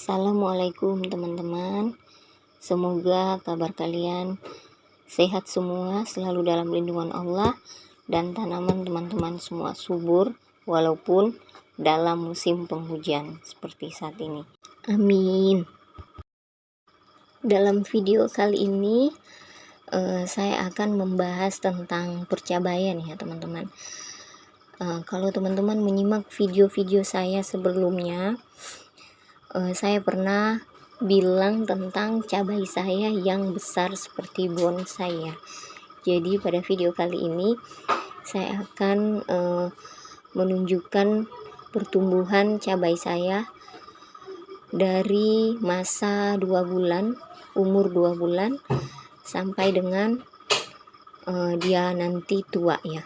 Assalamualaikum teman-teman. Semoga kabar kalian sehat semua, selalu dalam lindungan Allah, dan tanaman teman-teman semua subur walaupun dalam musim penghujan seperti saat ini. Amin. Dalam video kali ini saya akan membahas tentang percabayan ya teman-teman. Kalau teman-teman menyimak video-video saya sebelumnya, saya pernah bilang tentang cabai saya yang besar seperti bonsai ya. Jadi pada video kali ini saya akan menunjukkan pertumbuhan cabai saya dari masa 2 bulan, umur 2 bulan sampai dengan dia nanti tua ya.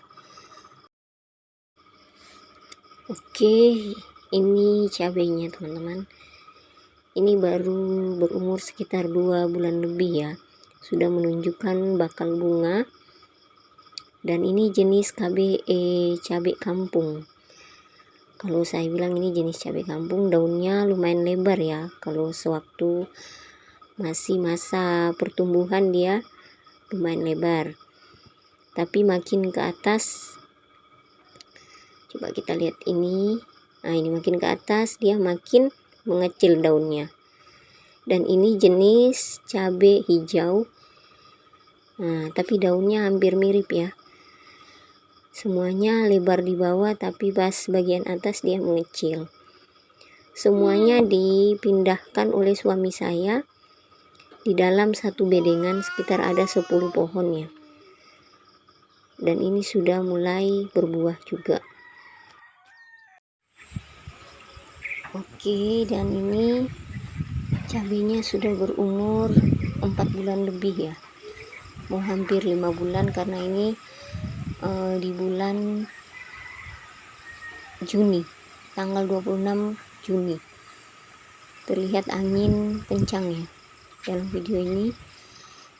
Oke, ini cabainya teman-teman. Ini baru berumur sekitar 2 bulan lebih ya, sudah menunjukkan bakal bunga. Dan ini jenis cabai kampung. Kalau saya bilang ini jenis cabai kampung, daunnya lumayan lebar ya. Kalau sewaktu masih masa pertumbuhan dia lumayan lebar, tapi makin ke atas, coba kita lihat ini. Nah, ini makin ke atas dia makin mengecil daunnya. Dan ini jenis cabai hijau. Nah, tapi daunnya hampir mirip ya. Semuanya lebar di bawah, tapi pas bagian atas dia mengecil. Semuanya dipindahkan oleh suami saya di dalam satu bedengan, sekitar ada 10 pohon ya. Dan ini sudah mulai berbuah juga. Oke, dan ini cabainya sudah berumur 4 bulan lebih ya, mau hampir 5 bulan, karena ini di bulan Juni, tanggal 26 Juni. Terlihat angin kencang ya. Dalam video ini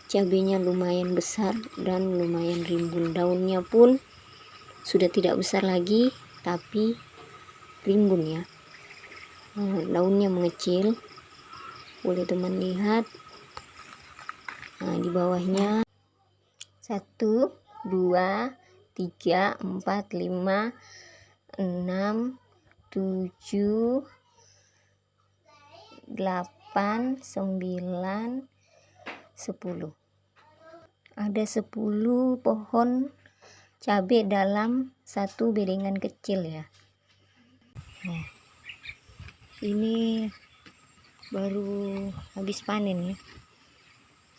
cabainya lumayan besar dan lumayan rimbun. Daunnya pun sudah tidak besar lagi, tapi rimbun ya. Daunnya mengecil, boleh teman lihat. Nah, di bawahnya 1, 2, 3, 4, 5, 6, 7, 8, 9, 10. Ada 10 pohon cabai dalam satu bedengan kecil ya. Nah, ini baru habis panen ya.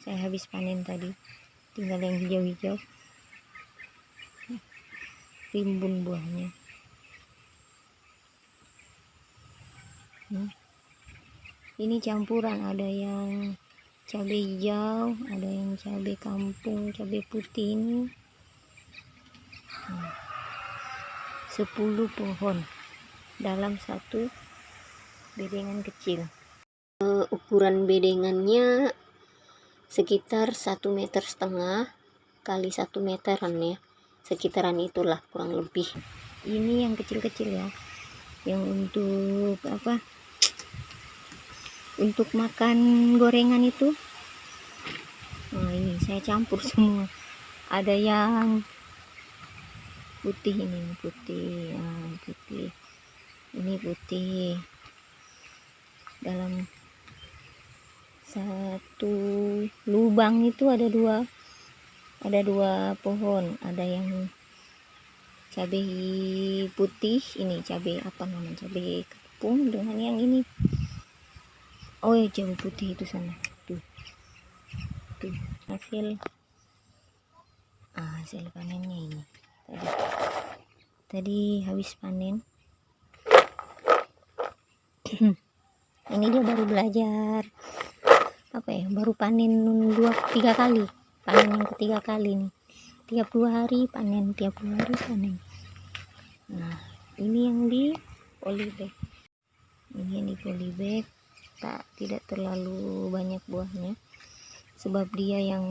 Saya habis panen tadi, tinggal yang hijau-hijau, rimbun buahnya. Ini campuran, ada yang cabai hijau, ada yang cabai kampung, cabai putih ini. 10 pohon dalam satu bedengan kecil. Ukuran bedengannya sekitar 1,5 meter kali 1 meteran ya, sekitaran itulah kurang lebih. Ini yang kecil-kecil ya, yang untuk apa, untuk makan gorengan itu. Nah, ini saya campur semua, ada yang putih, ini putih, putih, ini putih. Dalam satu lubang itu ada dua pohon, ada yang cabai putih, ini cabai apa namanya, cabai kampung, dengan yang ini, oh ya, cabai putih itu sana tuh hasil panennya ini. Tadi habis panen. Ini dia baru belajar apa ya, baru panen 2-3 kali, panen yang ketiga kali nih. Tiap 2 hari panen, tiap 2 hari panen. Nah, ini yang di polybag. Ini yang di polybag, tidak terlalu banyak buahnya, sebab dia yang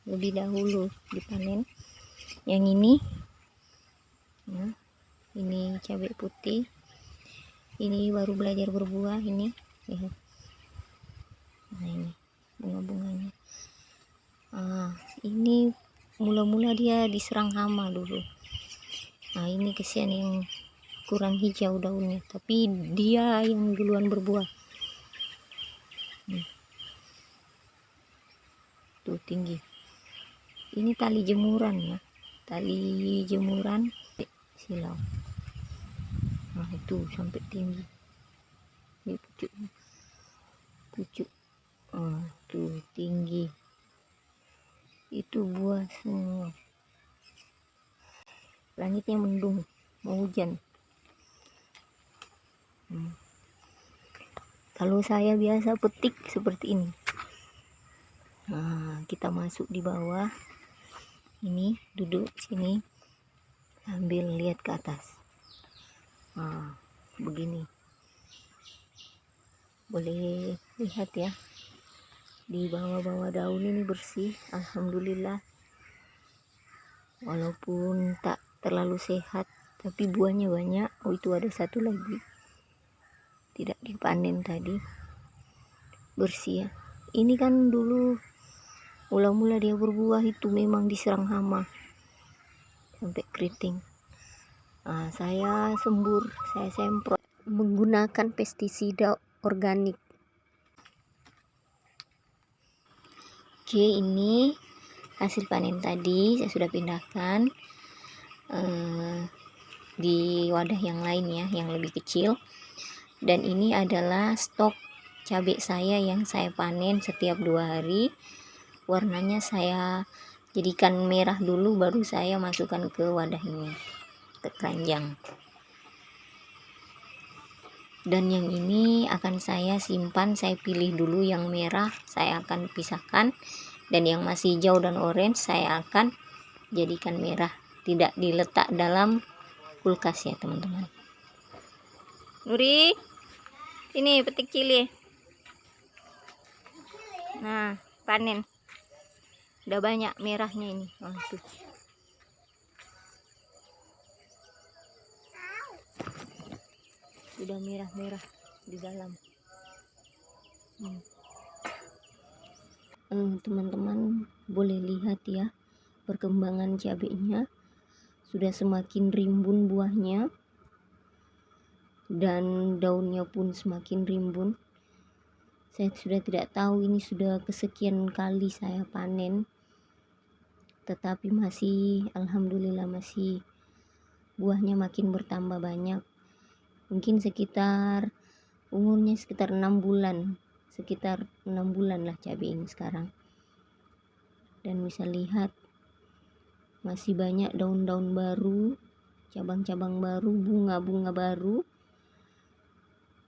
lebih dahulu dipanen. Yang ini, nah, ini cabai putih, ini baru belajar berbuah ini. Lihat, Nah ini bunga-bunganya. Ini mula-mula dia diserang hama dulu. Nah ini kesian yang kurang hijau daunnya, tapi dia yang duluan berbuah. Tuh tinggi. Ini tali jemuran ya, tali jemuran silau. Nah itu sampai tinggi. Ini pucuk. Tuh tinggi. Itu buah semua. Langitnya mendung, mau hujan. Kalau saya biasa petik seperti ini. Nah, kita masuk di bawah. Ini duduk sini sambil lihat ke atas. Nah, begini. Boleh lihat ya. Di bawah-bawah daun ini bersih, alhamdulillah. Walaupun tak terlalu sehat, tapi buahnya banyak. Oh, itu ada satu lagi. Tidak dipanen tadi. Bersih ya. Ini kan dulu mula-mula dia berbuah itu memang diserang hama sampai keriting. Saya semprot menggunakan pestisida organik. Oke, ini hasil panen tadi saya sudah pindahkan di wadah yang lain ya, yang lebih kecil. Dan ini adalah stok cabai saya yang saya panen setiap 2 hari. Warnanya saya jadikan merah dulu, baru saya masukkan ke wadah ini, ke keranjang. Dan yang ini akan saya simpan, saya pilih dulu yang merah, saya akan pisahkan. Dan yang masih hijau dan orange saya akan jadikan merah, tidak diletak dalam kulkas ya teman-teman. Nuri, ini petik cili. Nah, panen. Udah banyak merahnya ini. Tuh. Sudah merah-merah di dalam. Teman-teman boleh lihat ya perkembangan cabenya. Sudah semakin rimbun buahnya. Dan daunnya pun semakin rimbun. Saya sudah tidak tahu ini sudah kesekian kali saya panen. Tetapi masih, alhamdulillah masih buahnya makin bertambah banyak. Mungkin sekitar umurnya sekitar 6 bulan. Sekitar 6 bulan lah cabai ini sekarang. Dan bisa lihat masih banyak daun-daun baru, cabang-cabang baru, bunga-bunga baru.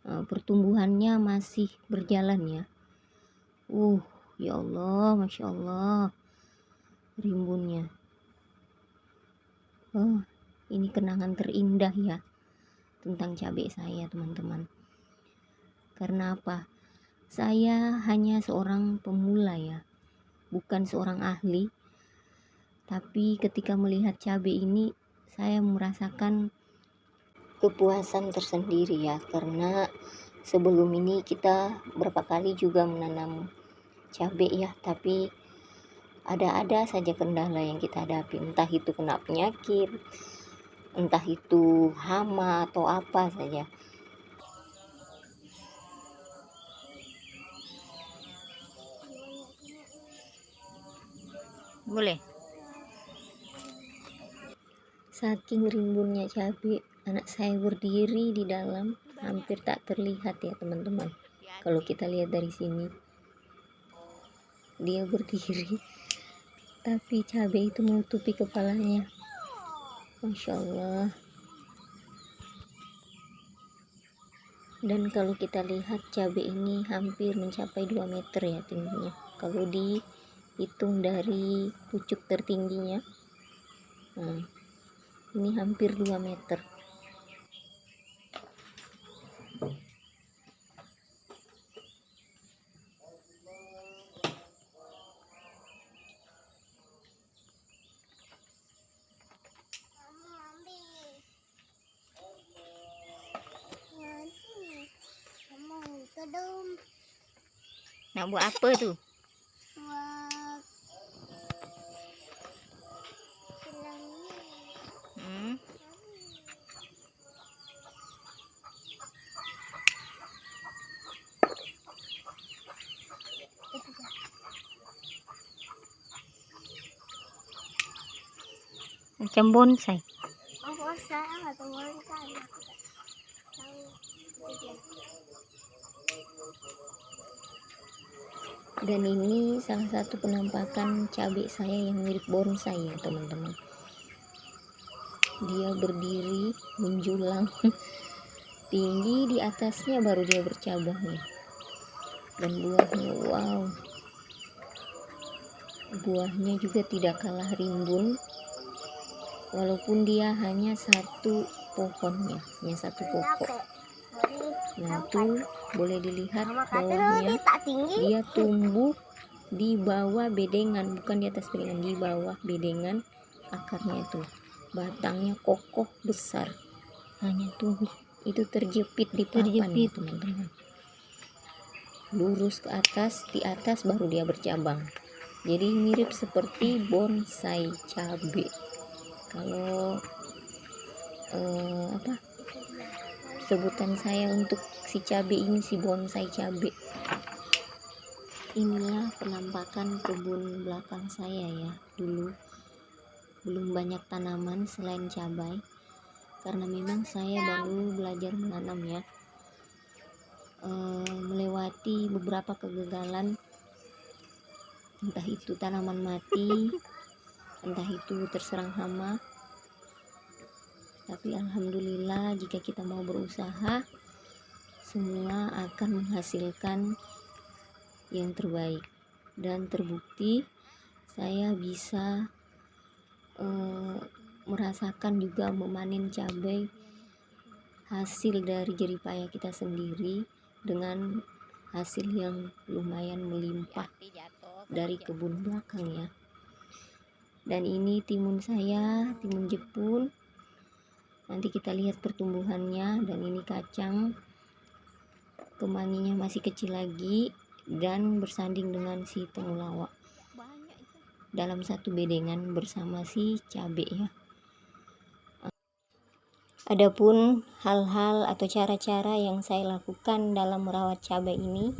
Pertumbuhannya masih berjalan ya. Ya Allah, Masya Allah, rimbunnya. Ini kenangan terindah ya tentang cabai saya teman-teman. Karena apa? Saya hanya seorang pemula ya, bukan seorang ahli. Tapi ketika melihat cabai ini, saya merasakan kepuasan tersendiri ya. Karena sebelum ini kita berapa kali juga menanam cabai ya, tapi ada saja kendala yang kita hadapi, entah itu kena penyakit, entah itu hama atau apa saja. Boleh. Saking rimbunnya cabai, anak saya berdiri di dalam, hampir tak terlihat ya teman-teman. Kalau kita lihat dari sini, dia berdiri, tapi cabai itu menutupi kepalanya. Masya Allah. Dan kalau kita lihat cabai ini hampir mencapai 2 meter ya tingginya. Kalau dihitung dari pucuk tertingginya, ini hampir 2 meter. Nak buat apa tuh? Buat Hmm. Macam bonsai. bonsai atau bonsai. Tahu. Dan ini salah satu penampakan cabai saya yang mirip bonsai ya teman-teman. Dia berdiri menjulang tinggi, di atasnya baru dia bercabang nih. Dan buahnya, wow, buahnya juga tidak kalah rimbun, walaupun dia hanya satu pohonnya, hanya satu pokok. Nah tuh boleh dilihat bawahnya, dia tumbuh di bawah bedengan, bukan di atas bedengan, di bawah bedengan. Akarnya itu, batangnya kokoh besar, hanya tumbuh itu terjepit di papan ya teman-teman, lurus ke atas, di atas baru dia bercabang. Jadi mirip seperti bonsai cabai. Kalau apa sebutan saya untuk si cabai ini, si bonsai cabai. Inilah penampakan kebun belakang saya ya. Dulu belum banyak tanaman selain cabai, karena memang saya baru belajar menanam ya. Melewati beberapa kegagalan, entah itu tanaman mati, entah itu terserang hama. Tapi alhamdulillah, jika kita mau berusaha, semua akan menghasilkan yang terbaik. Dan terbukti saya bisa merasakan juga memanen cabai hasil dari jerih payah kita sendiri, dengan hasil yang lumayan melimpah dari kebun belakang ya. Dan ini timun saya, timun Jepun. Nanti kita lihat pertumbuhannya. Dan ini kacang, kemanginya masih kecil lagi dan bersanding dengan si temulawak dalam satu bedengan bersama si cabai ya. Adapun hal-hal atau cara-cara yang saya lakukan dalam merawat cabai ini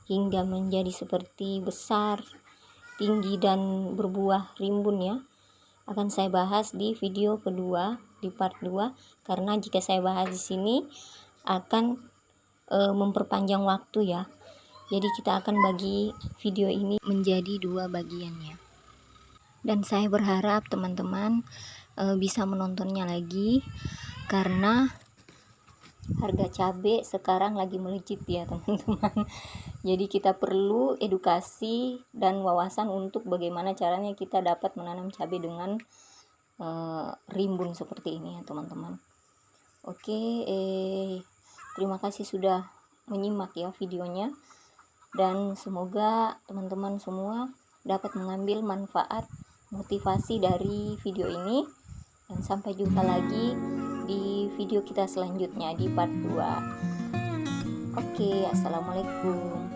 hingga menjadi seperti besar, tinggi dan berbuah rimbun ya, akan saya bahas di video kedua, di part 2, karena jika saya bahas di sini akan memperpanjang waktu ya. Jadi kita akan bagi video ini menjadi 2 bagiannya. Dan saya berharap teman-teman bisa menontonnya lagi, karena harga cabai sekarang lagi melejit ya teman-teman. Jadi kita perlu edukasi dan wawasan untuk bagaimana caranya kita dapat menanam cabai dengan rimbun seperti ini ya teman-teman. Oke, terima kasih sudah menyimak ya videonya, dan semoga teman-teman semua dapat mengambil manfaat, motivasi dari video ini. Dan sampai jumpa lagi di video kita selanjutnya di part 2. Oke, assalamualaikum.